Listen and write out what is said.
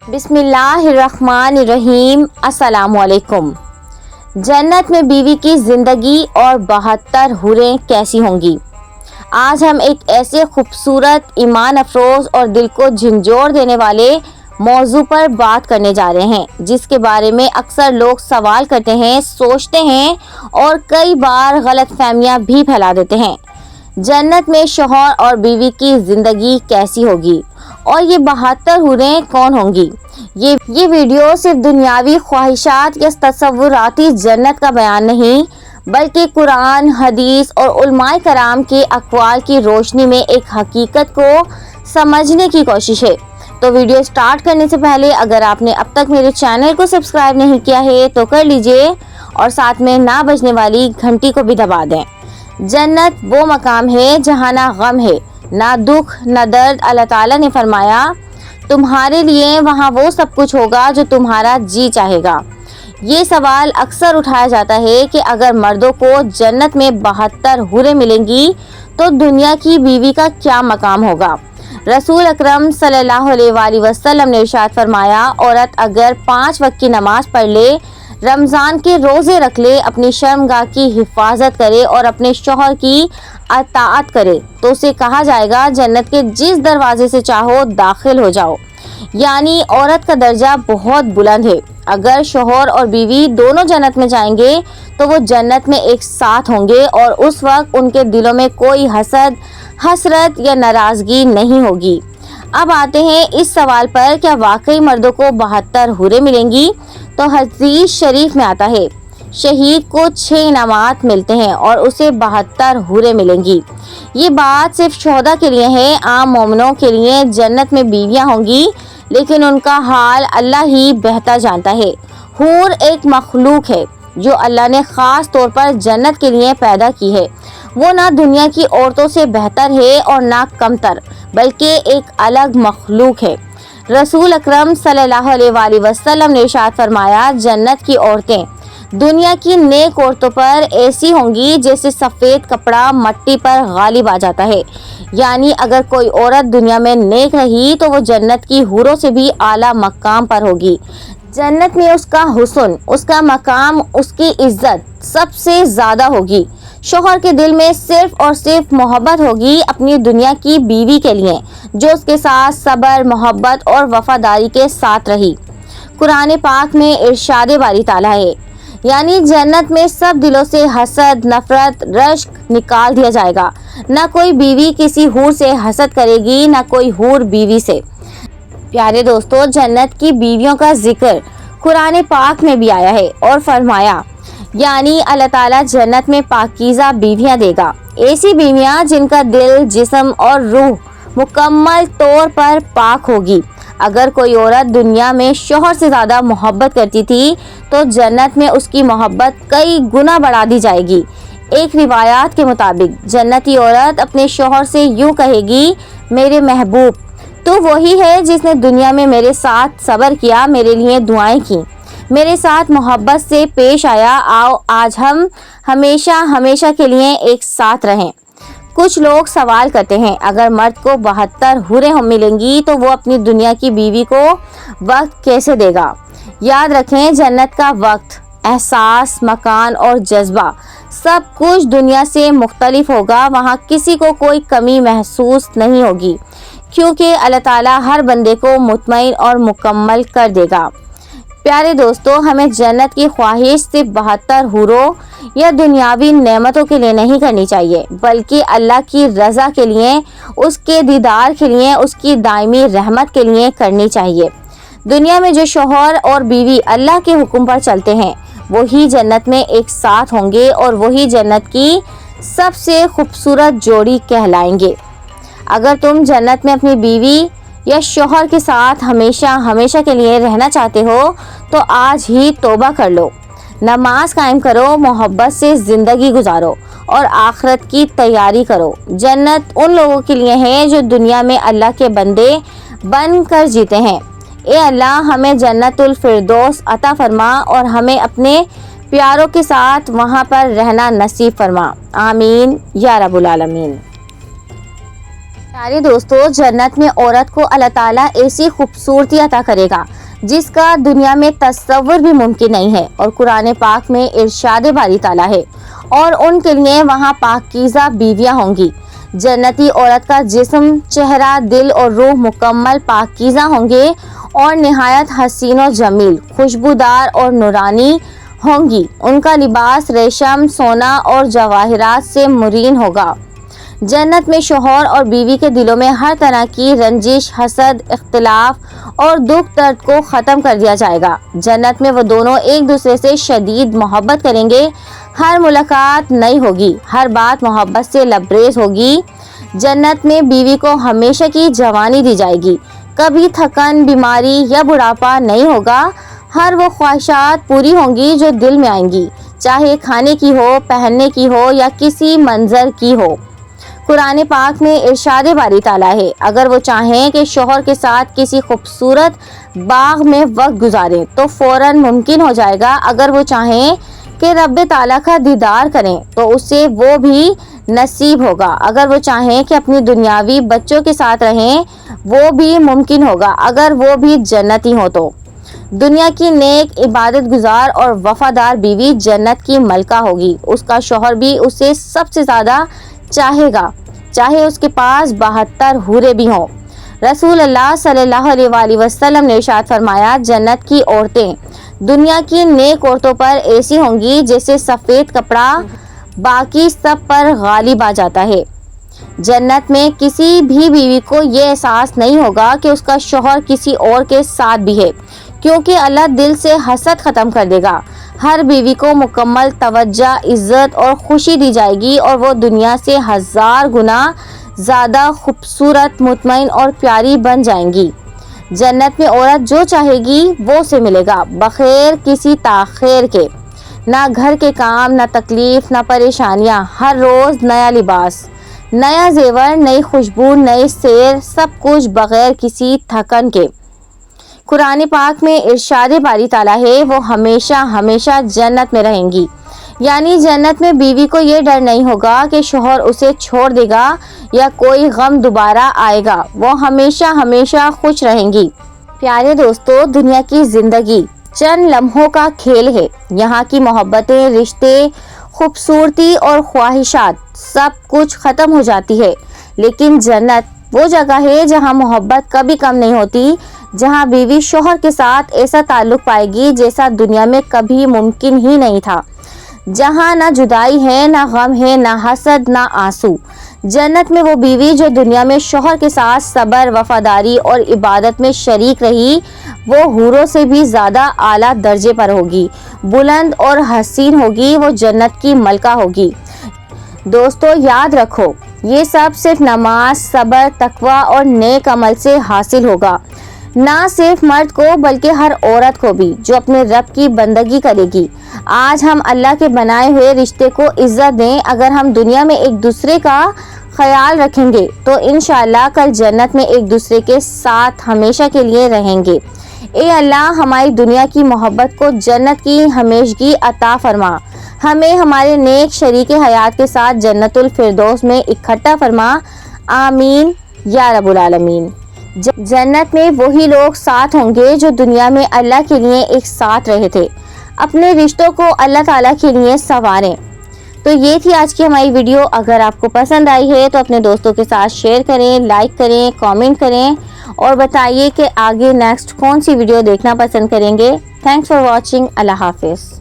बिस्मिल्लाहिर्रहमानिर्रहीम। अस्सलामुअलैकुम। जन्नत में बीवी की ज़िंदगी और 72 हुरें कैसी होंगी। आज हम एक ऐसे खूबसूरत, ईमान अफरोज़ और दिल को झंझोर देने वाले मौजू पर बात करने जा रहे हैं, जिसके बारे में अक्सर लोग सवाल करते हैं, सोचते हैं और कई बार गलतफहमियां भी फैला देते हैं। जन्नत में शौहर और बीवी की ज़िंदगी कैसी होगी और ये 72 हुरें कौन होंगी। ये वीडियो सिर्फ दुनियावी ख्वाहिशात या तसव्वुराती जन्नत का बयान नहीं, बल्कि कुरान, हदीस और उलमाए कराम के अक़वाल की रोशनी में एक हकीकत को समझने की कोशिश है। तो वीडियो स्टार्ट करने से पहले अगर आपने अब तक मेरे चैनल को सब्सक्राइब नहीं किया है तो कर लीजिए और साथ में ना बजने वाली घंटी को भी दबा दें। जन्नत वो मकाम है जहाँ ना गम है, ना दुख, ना दर्द। अल्लाह ताला ने फरमाया, तुम्हारे लिए वहाँ वो सब कुछ होगा जो तुम्हारा जी चाहेगा। ये सवाल अक्सर उठाया जाता है कि अगर मर्दों को जन्नत में 72 हुरें मिलेंगी तो दुनिया की बीवी का क्या मकाम होगा। रसूल अकरम सल्लल्लाहु अलैहि वसल्लम ने इरशाद फरमाया, औरत अगर 5 वक्त की नमाज पढ़ ले, रमज़ान के रोज़े रख ले, अपनी शर्मगाह की हिफाजत करे और अपने शौहर की अताअत करे तो उसे कहा जाएगा जन्नत के जिस दरवाजे से चाहो दाखिल हो जाओ। यानी औरत का दर्जा बहुत बुलंद है। अगर शौहर और बीवी दोनों जन्नत में जाएंगे तो वो जन्नत में एक साथ होंगे और उस वक्त उनके दिलों में कोई हसद, हसरत या नाराज़गी नहीं होगी। अब आते हैं इस सवाल पर, क्या वाकई मर्दों को 72 हुरें मिलेंगी। तो हदीस शरीफ में आता है, शहीद को 6 इनामात मिलते हैं और उसे 72 हुरें मिलेंगी। ये बात सिर्फ शोहदा के लिए है, आम मोमिनों के लिए जन्नत में बीवियां होंगी, लेकिन उनका हाल अल्लाह ही बेहतर जानता है। हूर एक मखलूक है जो अल्लाह ने ख़ास तौर पर जन्नत के लिए पैदा की है। वो ना दुनिया की औरतों से बेहतर है और ना कमतर, बल्कि एक अलग मखलूक है। रसूल अकरम सल्लल्लाहु अलैहि वसल्लम ने इरशाद फरमाया, जन्नत की औरतें दुनिया की नेक औरतों पर ऐसी होंगी जैसे सफ़ेद कपड़ा मट्टी पर गालिब आ जाता है। यानी अगर कोई औरत दुनिया में नेक रही तो वो जन्नत की हूरों से भी आला मकाम पर होगी। जन्नत में उसका हुस्न, उसका मकाम, उसकी इज्जत सबसे ज़्यादा होगी। शौहर के दिल में सिर्फ और सिर्फ मोहब्बत होगी अपनी दुनिया की बीवी के लिए, जो उसके साथ सब्र, मोहब्बत और वफादारी के साथ रही। कुरान पाक में इरशाद बारी ताला है, यानी जन्नत में सब दिलों से हसद, नफरत, रश्क निकाल दिया जाएगा। ना कोई बीवी किसी हूर से हसद करेगी, ना कोई हूर बीवी से। प्यारे दोस्तों, जन्नत की बीवियों का जिक्र कुरान पाक में भी आया है और फरमाया, यानी अल्लाह ताला जन्नत में पाकीज़ा बीवियां देगा। ऐसी बीवियां जिनका दिल, जिस्म और रूह मुकम्मल तौर पर पाक होगी। अगर कोई औरत दुनिया में शौहर से ज़्यादा मोहब्बत करती थी तो जन्नत में उसकी मोहब्बत कई गुना बढ़ा दी जाएगी। एक रिवायात के मुताबिक जन्नती औरत अपने शौहर से यूँ कहेगी, मेरे महबूब, तू वही है जिसने दुनिया में मेरे साथ सब्र किया, मेरे लिए दुआएं की, मेरे साथ मोहब्बत से पेश आया। आओ आज हम हमेशा हमेशा के लिए एक साथ रहें। कुछ लोग सवाल करते हैं, अगर मर्द को 72 हुरें मिलेंगी तो वो अपनी दुनिया की बीवी को वक्त कैसे देगा। याद रखें, जन्नत का वक्त, एहसास, मकान और जज्बा सब कुछ दुनिया से मुख्तलिफ होगा। वहाँ किसी को कोई कमी महसूस नहीं होगी, क्योंकि अल्लाह ताला हर बंदे को मुतमईन और मुकम्मल कर देगा। प्यारे दोस्तों, हमें जन्नत की ख्वाहिश सिर्फ 72 हुरों या दुनियावी नेमतों के लिए नहीं करनी चाहिए, बल्कि अल्लाह की रज़ा के लिए, उसके दीदार के लिए, उसकी दायमी रहमत के लिए करनी चाहिए। दुनिया में जो शौहर और बीवी अल्लाह के हुक्म पर चलते हैं वही जन्नत में एक साथ होंगे और वही जन्नत की सबसे खूबसूरत जोड़ी कहलाएंगे। अगर तुम जन्नत में अपनी बीवी या शौहर के साथ हमेशा हमेशा के लिए रहना चाहते हो तो आज ही तौबा कर लो, नमाज कायम करो, मोहब्बत से ज़िंदगी गुजारो और आखिरत की तैयारी करो। जन्नत उन लोगों के लिए है जो दुनिया में अल्लाह के बंदे बन कर जीते हैं। ए अल्लाह, हमें जन्नतुल फिरदौस अता फरमा और हमें अपने प्यारों के साथ वहाँ पर रहना नसीब फरमा। आमीन या रब्बुल आलमीन। प्यारे दोस्तों, जन्नत में औरत को अल्लाह ताला ऐसी खूबसूरती अता करेगा जिसका दुनिया में तस्वुर भी मुमकिन नहीं है। और कुरान पाक में इरशाद बारी ताला है, और उनके लिए वहाँ पाकीज़ा बीवियाँ होंगी। जन्नती औरत का जिस्म, चेहरा, दिल और रूह मुकम्मल पाकीज़ा होंगे और निहायत हसीन और जमील, खुशबूदार और नूरानी होंगी। उनका लिबास रेशम, सोना और जवाहिरात से मुरीन होगा। जन्नत में शौहर और बीवी के दिलों में हर तरह की रंजिश, हसद, इख्तिलाफ और दुख दर्द को ख़त्म कर दिया जाएगा। जन्नत में वो दोनों एक दूसरे से शदीद मोहब्बत करेंगे। हर मुलाकात नई होगी, हर बात मोहब्बत से लबरेज होगी। जन्नत में बीवी को हमेशा की जवानी दी जाएगी, कभी थकन, बीमारी या बुढ़ापा नहीं होगा। हर वो ख्वाहिशात पूरी होंगी जो दिल में आएंगी, चाहे खाने की हो, पहनने की हो या किसी मंजर की हो। कुरान पाक में इरशाद बारी ताला है, अगर वो चाहें कि शौहर के साथ किसी खूबसूरत बाग में वक्त गुजारें तो फ़ौरन मुमकिन हो जाएगा। अगर वो चाहें कि रब ताला का दीदार करें तो उसे वो भी नसीब होगा। अगर वो चाहें कि अपनी दुनियावी बच्चों के साथ रहें, वो भी मुमकिन होगा अगर वो भी जन्नती हो तो। दुनिया की नेक, इबादत गुजार और वफादार बीवी जन्नत की मलका होगी। उसका शौहर भी उसे सबसे ज़्यादा चाहेगा, चाहे उसके पास 72 हूरें भी हों। रसूल अल्लाह सल्लल्लाहु अलैहि वसल्लम ने इरशाद फरमाया, जन्नत की औरतें दुनिया की नेक औरतों पर ऐसी होंगी जैसे सफ़ेद कपड़ा बाकी सब पर गालिब आ जाता है। जन्नत में किसी भी बीवी को ये एहसास नहीं होगा कि उसका शौहर किसी और के साथ भी है, क्योंकि अल्लाह दिल से हसद ख़त्म कर देगा। हर बीवी को मुकम्मल तवज्जो, इज़्ज़त और खुशी दी जाएगी और वो दुनिया से 1000 गुना ज़्यादा खूबसूरत, मुतमईन और प्यारी बन जाएंगी। जन्नत में औरत जो चाहेगी वो उसे मिलेगा, बग़ैर किसी ताख़ीर के। ना घर के काम, ना तकलीफ़, ना परेशानियाँ। हर रोज़ नया लिबास, नया जेवर, नई खुशबू, नए सैर, सब कुछ बग़ैर किसी थकन के। कुरान पाक में इरशाद बारी ताला है, वो हमेशा हमेशा जन्नत में रहेंगी। यानी जन्नत में बीवी को ये डर नहीं होगा कि शौहर उसे छोड़ देगा या कोई गम दोबारा आएगा। वो हमेशा हमेशा खुश रहेंगी। प्यारे दोस्तों, दुनिया की ज़िंदगी चंद लम्हों का खेल है। यहाँ की मोहब्बतें, रिश्ते, खूबसूरती और ख्वाहिशात सब कुछ ख़त्म हो जाती है। लेकिन जन्नत वो जगह है जहाँ मोहब्बत कभी कम नहीं होती, जहाँ बीवी शौहर के साथ ऐसा ताल्लुक़ पाएगी जैसा दुनिया में कभी मुमकिन ही नहीं था, जहाँ ना जुदाई है, ना गम है, ना हसद, ना आंसू। जन्नत में वो बीवी जो दुनिया में शौहर के साथ सब्र, वफादारी और इबादत में शरीक रही, वो हूरों से भी ज़्यादा आला दर्जे पर होगी, बुलंद और हसीन होगी। वो जन्नत की मलका होगी। दोस्तों, याद रखो, ये सब सिर्फ नमाज, सब्र, तकवा और नेक अमल से हासिल होगा। ना सिर्फ मर्द को बल्कि हर औरत को भी जो अपने रब की बंदगी करेगी। आज हम अल्लाह के बनाए हुए रिश्ते को इज्जत दें। अगर हम दुनिया में एक दूसरे का ख्याल रखेंगे तो इंशाअल्लाह कल जन्नत में एक दूसरे के साथ हमेशा के लिए रहेंगे। ए अल्लाह, हमारी दुनिया की मोहब्बत को जन्नत की हमेशगी अता फरमा। हमें हमारे नेक शरीके हयात के साथ जन्नतुल फिरदौस में इकट्ठा फरमा। आमीन या रब्बुल आलमीन। जन्नत में वही लोग साथ होंगे जो दुनिया में अल्लाह के लिए एक साथ रहे थे। अपने रिश्तों को अल्लाह ताला के लिए संवारें। तो ये थी आज की हमारी वीडियो। अगर आपको पसंद आई है तो अपने दोस्तों के साथ शेयर करें, लाइक करें, कमेंट करें और बताइए कि आगे नेक्स्ट कौन सी वीडियो देखना पसंद करेंगे। Thanks for watching. अल्लाह हाफिज़।